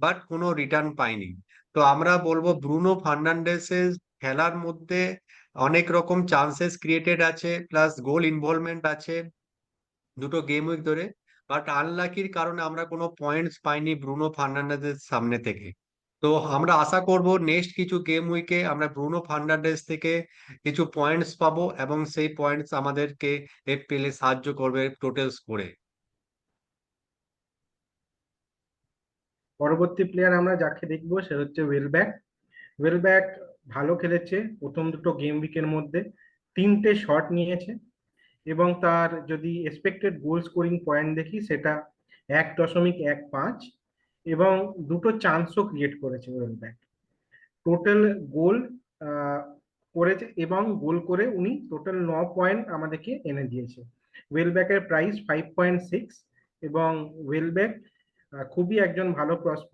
But কোনো return পাইনি। তো আমরা বলবো ব্রুনো ফার্নান্ডেসের খেলার মধ্যে অনেক রকম চান্সেস ক্রিয়েটেড আছে, প্লাস গোল ইনভলভমেন্ট আছে দুটো গেম উইক ধরে। বাট আনলাকির কারণে আমরা কোনো পয়েন্টস পাইনি ব্রুনো ফার্নান্ডেজের সামনে থেকে। তো আমরা আশা করব নেক্সট কিছু গেম উইকে আমরা ব্রুনো ফার্নান্ডেজ থেকে কিছু পয়েন্টস পাবো, এবং সেই পয়েন্টস আমাদেরকে এফপিএল এ সাহায্য করবে টোটালস করে। পরবর্তী প্লেয়ার আমরা যাকে দেখবো সে হচ্ছে ওয়েলব্যাক। ওয়েলব্যাক ভালো খেলেছে প্রথম দুটো গেম উইকের মধ্যে, তিনটে শট নিয়েছে, এবং তার যদি এক্সপেক্টেড গোল স্কোরিং পয়েন্ট দেখি সেটা 1.15, এবং দুটো চান্সও ক্রিয়েট করেছে ওয়েলব্যাক। টোটাল গোল করেছে, এবং গোল করে উনি টোটাল 9 পয়েন্ট আমাদেরকে এনে দিয়েছে। ওয়েলব্যাকের প্রাইস 5.6, এবং ওয়েলব্যাক খুবই একজন ভালো প্রসপেক্ট।